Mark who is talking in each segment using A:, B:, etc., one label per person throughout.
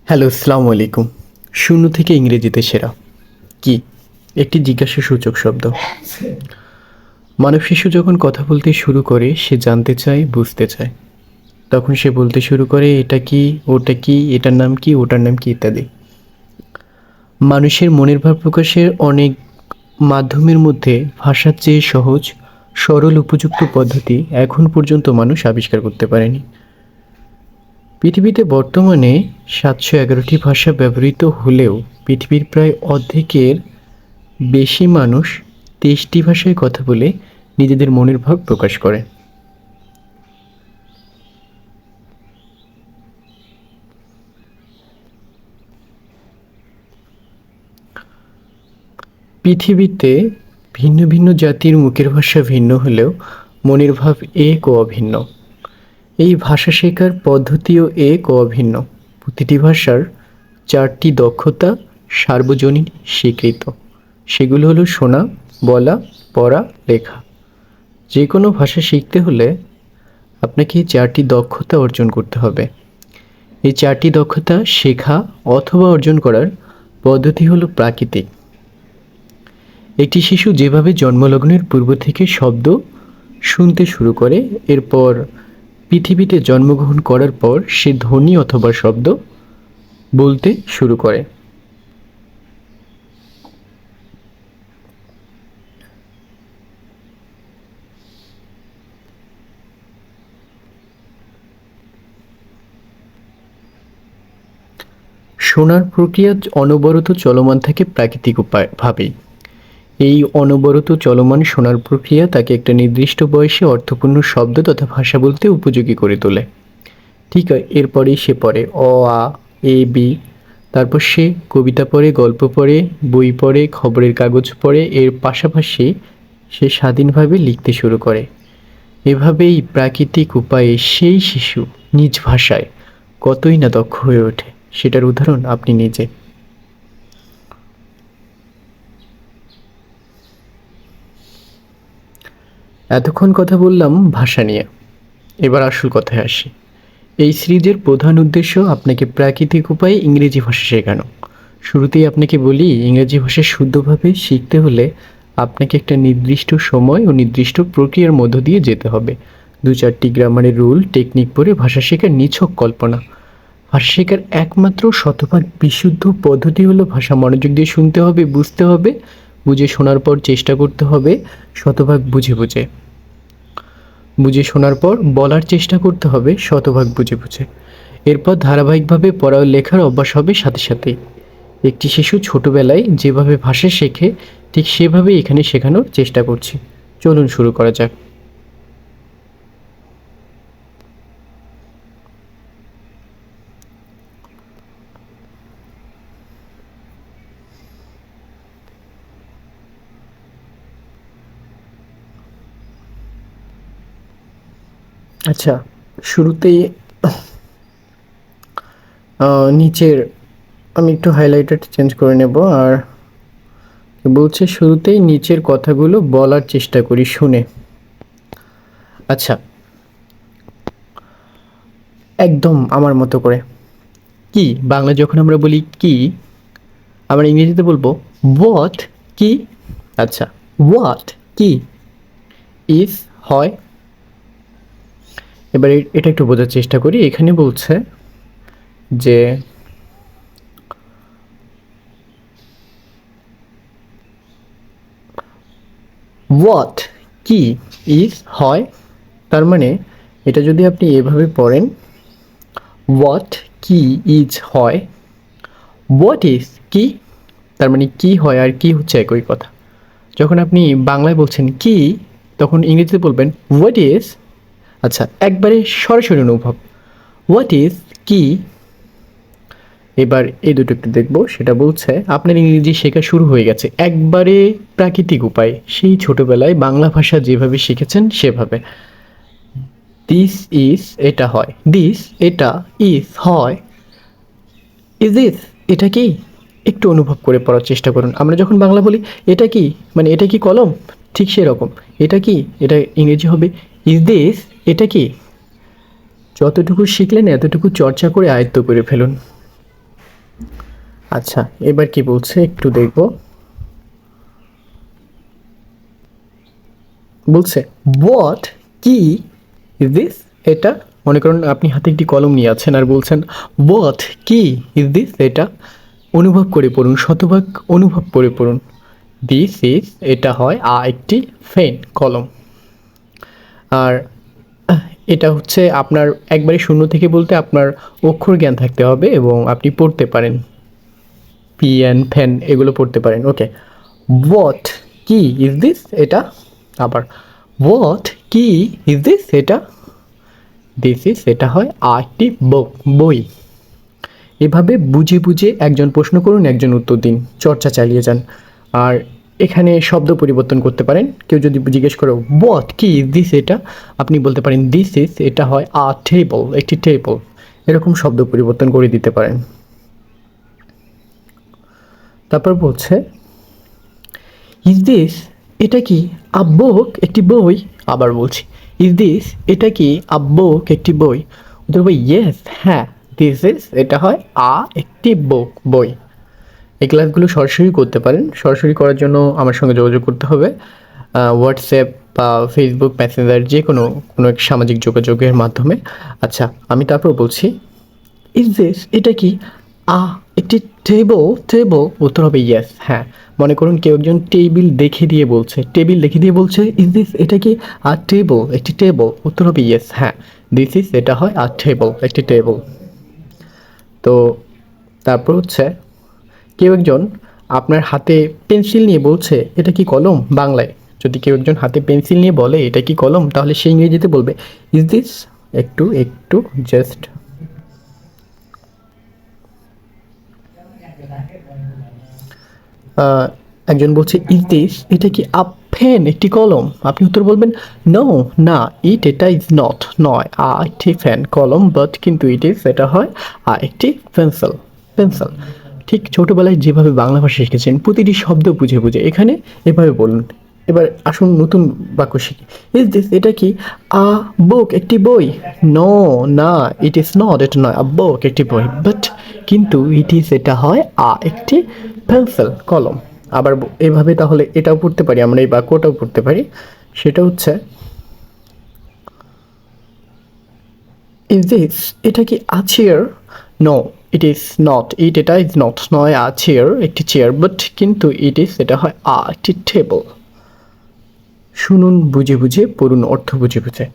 A: Hello, আসসালামু আলাইকুম। শূন্য থেকে ইংরেজিতে সেরা কি? একটি জিজ্ঞাসাসূচক শব্দ। মানব শিশু যখন কথা বলতে শুরু করে সে জানতে চায়, বুঝতে চায়। তখন সে বলতে শুরু করে এটা কি, ওটা কি, এটার নাম কি, ওটার নাম কি ইত্যাদি। মানুষের মনের ভাব প্রকাশের অনেক মাধ্যমের মধ্যে ভাষার চেয়ে সহজ, সরল উপযুক্ত পদ্ধতি এখন পর্যন্ত মানুষ আবিষ্কার করতে পারেনি। পৃথিবীতে বর্তমানে ৭১১টি ভাষা ব্যবহৃত হলেও পৃথিবীর প্রায় অর্ধেকের বেশি মানুষ ২৩টি ভাষায় কথা বলে নিজেদের মনের ভাব প্রকাশ করে। পৃথিবীতে ভিন্ন ভিন্ন জাতির মুখের ভাষা ভিন্ন হলেও মনের ভাব এক ও অভিন্ন। এই ভাষা শেখার পদ্ধতিও এক ও অভিন্ন। প্রতিটি ভাষার ৪টি দক্ষতা সার্বজনীন স্বীকৃত। সেগুলো হলো শোনা, বলা, পড়া, লেখা। যে কোনো ভাষা শিখতে হলে আপনাকে এই ৪টি দক্ষতা অর্জন করতে হবে। এই ৪টি দক্ষতা শেখা অথবা অর্জন করার পদ্ধতি হলো প্রাকৃতিক। একটি শিশু যেভাবে জন্মলগ্নের পূর্ব থেকে শব্দ শুনতে শুরু করে, এরপর পৃথিবীতে জন্মগ্রহণ করার পর সে ধ্বনি অথবা শব্দ বলতে শুরু করে। শোনার প্রক্রিয়া অনবরত চলমান থাকে প্রাকৃতিক ভাবেই। এই অনবরত চলমান শোনার প্রক্রিয়া তাকে একটা নির্দিষ্ট বয়সে অর্থপূর্ণ শব্দ তথা ভাষা বলতে উপযোগী করে তোলে। ঠিক আছে, এরপরেই সে পড়ে অ, আ, এ, বি। তারপর সে কবিতা পড়ে, গল্প পড়ে, বই পড়ে, খবরের কাগজ পড়ে। এর পাশাপাশি সে স্বাধীনভাবে লিখতে শুরু করে। এভাবেই প্রাকৃতিক উপায়ে সেই শিশু নিজ ভাষায় কতই না দক্ষ হয়ে ওঠে, সেটার উদাহরণ আপনি নিজে। এতক্ষণ কথা বললাম ভাষা নিয়ে, এবার আসল কথায় আসি। এই সিরিজের প্রধান উদ্দেশ্য আপনাকে প্রাকৃতিক উপায়ে ইংরেজি ভাষা শেখানো। শুরুতেই আপনাকে বলি, ইংরেজি ভাষা শুদ্ধভাবে শিখতে হলে আপনাকে একটা নির্দিষ্ট সময় ও নির্দিষ্ট প্রক্রিয়ার মধ্য দিয়ে যেতে হবে। ২-৪টি গ্রামারের রুল টেকনিক পড়ে ভাষা শেখার নিছক কল্পনা। ভাষা শেখার একমাত্র শতভাগ বিশুদ্ধ পদ্ধতি হলো ভাষা মনোযোগ দিয়ে শুনতে হবে, বুঝতে হবে, বুঝে শোনার পর চেষ্টা করতে হবে শতভাগ বুঝে বুঝে। বুঝে শোনার পর বলার চেষ্টা করতে হবে শতভাগ বুঝে বুঝে। এরপর ধারাবাহিকভাবে পড়া ও লেখার অভ্যাস হবে সাথে সাথেই। একটি শিশু ছোটবেলায় যেভাবে ভাষা শেখে ঠিক সেভাবেই এখানে শেখানোর চেষ্টা করছি। চলুন শুরু করা যাক। আচ্ছা, শুরুতেই নিচের আমি একটু হাইলাইটারটা চেঞ্জ করে নেব। আর বলছে শুরুতেই নিচের কথাগুলো বলার চেষ্টা করি শুনে। আচ্ছা, একদম আমার মতো করে। কি বাংলা যখন আমরা বলি কি, আমরা ইংরেজিতে বলবো হোয়াট। কি? আচ্ছা, হোয়াট কি? ইফ হয়। এবার এটা একটু বোঝার চেষ্টা করি। এখানে বলছে যে হোয়াট কি ইজ হয়, তার মানে এটা যদি আপনি এভাবে পড়েন, হোয়াট কি ইজ হয়, হোয়াট ইজ কি, তার মানে কি হয় আর কি হচ্ছে একই কথা। যখন আপনি বাংলায় বলছেন কি, তখন ইংরেজিতে বলবেন হোয়াট ইজ। আচ্ছা, একবারে সরাসরি অনুভব, হোয়াট ইজ কি। এবার এই দুটো একটু দেখবো। সেটা বলছে আপনার ইংরেজি শেখা শুরু হয়ে গেছে একবারে প্রাকৃতিক উপায়, সেই ছোটবেলায় বাংলা ভাষা যেভাবে শিখেছেন সেভাবে। দিস ইজ এটা হয়, দিস এটা, ইজ হয়, ইজ দিস এটা কি। একটু অনুভব করে পড়ার চেষ্টা করুন। আমরা যখন বাংলা বলি এটা কি, মানে এটা কি কলম, ঠিক সেরকম এটা কি, এটা ইংরেজি হবে ইজ দিস এটা কি। যতটুকু শিখলেন এতটুকু চর্চা করে আয়ত্ত করে ফেলুন। আচ্ছা, এবার কি বলছে একটু দেখব। বলছে হোয়াট কি ইজ দিস, এটা মনে করুন আপনি হাতে একটি কলম নিয়ে আছেন আর বলছেন হোয়াট কি ইজ দিস, এটা অনুভব করে পড়ুন, শতভাগ অনুভব করে পড়ুন। দিস ইজ, এটা হয় একটি পেন, কলম। আর এটা হচ্ছে আপনার একবারে শূন্য থেকে বলতে আপনার অক্ষর জ্ঞান থাকতে হবে এবং আপনি পড়তে পারেন, পিএন ফ্যান এগুলো পড়তে পারেন। ওকে, হোয়াট কি ইজ দিস, এটা আবার হোয়াট কি ইজ দিস, এটা দিস ইজ, এটা হয় একটি বুক, বই। এভাবে বুঝে বুঝে একজন প্রশ্ন করুন, একজন উত্তর দিন, চর্চা চালিয়ে যান। আর এখানে শব্দ পরিবর্তন করতে পারেন। কেউ যদি জিজ্ঞেস করে হোয়াট কি ইজ দিস, এটা আপনি বলতে পারেন দিস ইজ, এটা হয় টেবল, একটি টেবল। এরকম শব্দ পরিবর্তন করে দিতে পারেন। তারপর বলছে ইজ দিস, এটা কি আ বুক, একটি বই। আবার বলছি ইজ দিস, এটা কি আ বুক, একটি বই। উত্তর হবে ইয়েস, হ্যাঁ। দিস ইজ, এটা হয় একটি বুক, বই। এই ক্লাসগুলো সরাসরি করতে পারেন। সরাসরি করার জন্য আমার সঙ্গে যোগাযোগ করতে হবে হোয়াটসঅ্যাপ বা ফেসবুক মেসেঞ্জার, যে কোনো কোনো এক সামাজিক যোগাযোগের মাধ্যমে। আচ্ছা, আমি তারপর বলছি ইজ দিস, এটা কি আ একটি টেবল, টেবল। উত্তর হবে ইয়েস, হ্যাঁ। মনে করুন কেউ একজন টেবিল দেখে দিয়ে বলছে, টেবিল দেখে দিয়ে বলছে ইজ দিস, এটা কি আ টেবল, একটি টেবল। উত্তর হবে ইয়েস, হ্যাঁ। দিস ইজ, এটা হয় আ টেবল, একটি টেবল। তো তারপর হচ্ছে কেউ একজন আপনার হাতে পেন্সিল নিয়ে বলছে এটা কি কলম, বাংলায় যদি কেউ একজন হাতে পেন্সিল নিয়ে বলে এটা কি কলম, তাহলে সে ইংরেজিতে বলবে ইজ দিস, একটু একটু জাস্ট। একজন বলছে ইজ দিস, এটা কি আ পেন, একটি কলম। আপনি উত্তর বলবেন নো, না, এটা ইজ নট, নয় একটি পেন, কলম, বাট কিন্তু ইট ইজ, এটা হয় একটি পেন্সিল, পেন্সিল। ঠিক ছোটোবেলায় যেভাবে বাংলা ভাষা শিখেছেন প্রতিটি শব্দ বুঝে বুঝে এখানে এভাবে বলুন। এবার আসুন নতুন বাক্য শিখি। ইজ দিস, এটা কি আ বুক, একটি বই। নো, না, ইট ইজ নট, এটা নয়, আ বুক, একটি বই, বাট কিন্তু ইট ইজ, এটা হয় একটি পেন্সিল, কলম। আবার এভাবে তাহলে এটাও পড়তে পারি আমরা, এই বাক্যটাও পড়তে পারি। সেটা হচ্ছে ইজ দিস, এটা কি a chair. No, it is not, এটা ইজ নট, নয় আ চেয়ার, একটি চেয়ার, বাট কিন্তু ইট ইজ, এটা হয় একটি টেবল। শুনুন বুঝে বুঝে, পড়ুন অর্থ বুঝে বুঝে।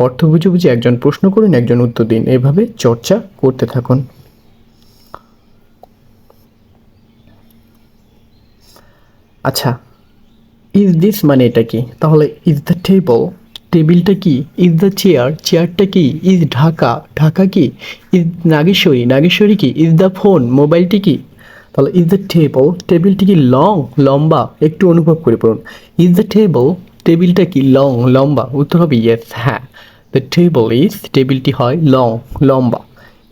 A: অর্থ বুঝে বুঝে একজন প্রশ্ন করুন, একজন উত্তর দিন, এভাবে চর্চা করতে থাকুন। আচ্ছা, ইজ দিস মানে এটা কি, তাহলে ইজ দ্য টেবল, টেবিলটা কি। ইজ দ্য চেয়ার, চেয়ারটা কি। ইজ ঢাকা, ঢাকা কি। ইজ নাগেশ্বরী, নাগেশ্বরী কি। ইজ দ্য ফোন, মোবাইলটি কি। তাহলে ইজ দ্য টেবল, টেবিলটি কি লং, লম্বা। একটু অনুভব করে পড়ুন। ইজ দ্য টেবল, টেবিলটা কি লং, লম্বা। উত্তর হবে ইয়েস, হ্যাঁ। দ্য টেবল ইজ, টেবিলটি হয় লং, লম্বা।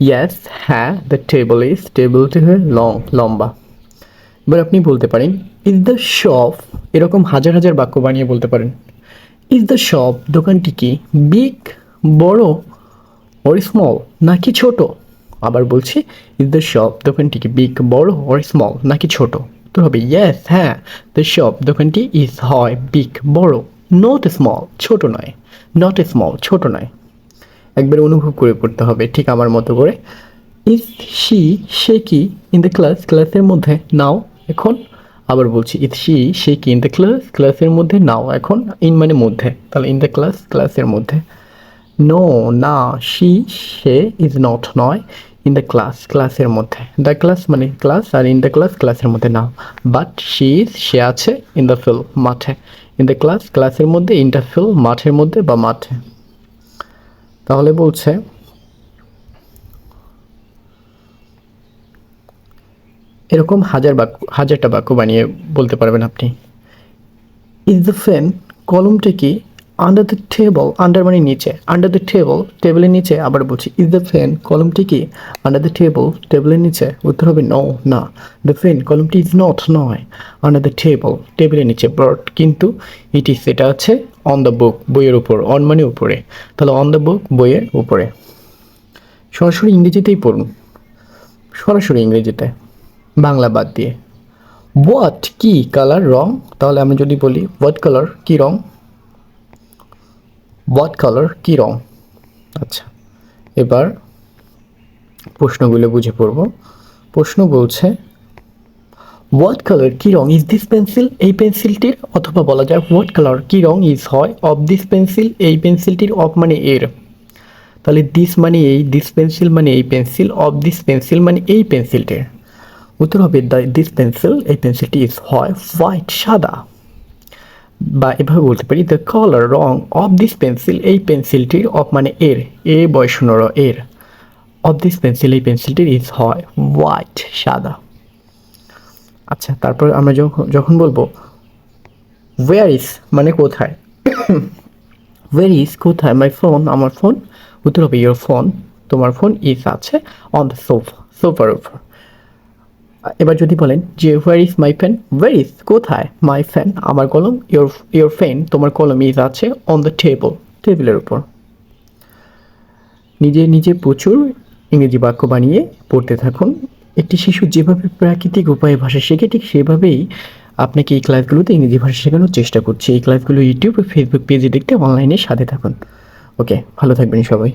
A: ইয়েস, হ্যাঁ, দ্য টেবল ইজ, টেবিলটি হয় লং, লম্বা। এবার আপনি বলতে পারেন ইজ দ্য শপ, এরকম হাজার হাজার বাক্য বানিয়ে বলতে পারেন। ইজ দ্য শপ, দোকানটি কি বিগ, বড়, অর স্মল, নাকি ছোট। আবার বলছি ইজ দ্য শপ, দোকানটি কি বিগ, বড়, অর স্মল, নাকি ছোট। তো হবে ইয়েস, হ্যাঁ। দ্য শপ, দোকানটি ইজ, হয় বিগ, বড়, নট স্মল, ছোট নয়, নট স্মল, ছোট নয়। একবার অনুভব করে পড়তে হবে ঠিক আমার মতো করে। ইজ শি, সে কি ইন দ্য ক্লাস, ক্লাসের মধ্যে নাও, এখন। আবার বলছি ইজ শি, সে কি ইন দ্য ক্লাস, ক্লাসের মধ্যে নাও, এখন। ইন মানে মধ্যে, তাহলে ইন দ্য ক্লাস, ক্লাসের মধ্যে। নো, না, শি, সে, ইজ নট, নয়, ইন দ্য ক্লাস, ক্লাসের মধ্যে। দ্য ক্লাস মানে ক্লাস, আর ইন দ্য ক্লাস, ক্লাসের মধ্যে নাও। বাট শি ইজ, সে আছে, ইন দ্য ফিল্ড, মাঠে। ইন দ্য ক্লাস, ক্লাসের মধ্যে, ইন দ্য ফিল্ড, মাঠের মধ্যে বা মাঠে। তাহলে বলছে এরকম হাজারটা বাক্য বানিয়ে বলতে পারবেন আপনি। ইজ দ্য ফ্যান, কলমটা কি আন্ডার দ্য টেবল, আন্ডার মানে নিচে, আন্ডার দ্য টেবল, টেবিলের নিচে। আবার বলছি ইজ দ্য ফ্যান, কলমটি কি আন্ডার দ্য টেবল, টেবিলের নিচে। উত্তর হবে নো, না। দ্য ফ্যান, কলমটি ইজ নট, নয়, আন্ডার দ্য টেবল, টেবিলের নিচে, বাট কিন্তু ইট ইজ, এটা আছে অন দ্য বুক, বইয়ের উপর। অন মানে উপরে, তাহলে অন দ্য বুক, বইয়ের উপরে। সরাসরি ইংরেজিতেই পড়ুন, সরাসরি ইংরেজিতে। বাংলা বাদ দিয়ে। হোয়াট কি, কালার রং, তাহলে আমি যদি বলি হোয়াট কালার কি রং, হোয়াট কালার কি রং। আচ্ছা, এবার প্রশ্নগুলো বুঝে পড়ব। প্রশ্ন বলছে হোয়াট কালার কি রং ইজ দিস পেন্সিল, এই পেন্সিলটির, অথবা বলা যায় হোয়াট কালার কি রং ইজ হয় অফ দিস পেন্সিল, এই পেন্সিলটির, অফ মানে এর, তাহলে দিস মানে এই, দিস পেন্সিল মানে এই পেন্সিল, অফ দিস পেন্সিল মানে এই পেন্সিলটির। উত্তর হবে দিস পেন্সিল, এই পেন্সিলটি ইজ হয় হোয়াইট সাদা। বা এভাবে বলতে পারি the colour wrong of this pencil, এই পেন্সিলটির, অফ মানে এর, এ বয়সনর এর, অফ দিস পেন্সিল এই পেন্সিলটির ইজ হয় হোয়াইট সাদা। আচ্ছা, তারপর আমরা যখন বলবো ওয়্যার ইজ মানে কোথায়, ওয়্যার ইজ কোথায় মাই ফোন আমার ফোন, উত্তর হবে ইয়োর ফোন তোমার ফোন ইজ আছে অন দ্য সোফা সোফার উপর। এবার যদি বলেন যে where is my pen, where is কোথায় মাই ফ্যান আমার কলম, ইয়োর ফেন তোমার কলম ইজ আছে অন দ্য টেবল টেবিলের উপর। নিজে নিজে প্রচুর ইংরেজি বাক্য বানিয়ে পড়তে থাকুন। একটি শিশু যেভাবে প্রাকৃতিক উপায়ে ভাষা শেখে ঠিক সেভাবেই আপনাকে এই ক্লাসগুলোতে ইংরেজি ভাষা শেখানোর চেষ্টা করছি। এই ক্লাসগুলো ইউটিউব ও ফেসবুক পেজে দেখতে অনলাইনে সাথে থাকুন। ওকে, ভালো থাকবেন সবাই।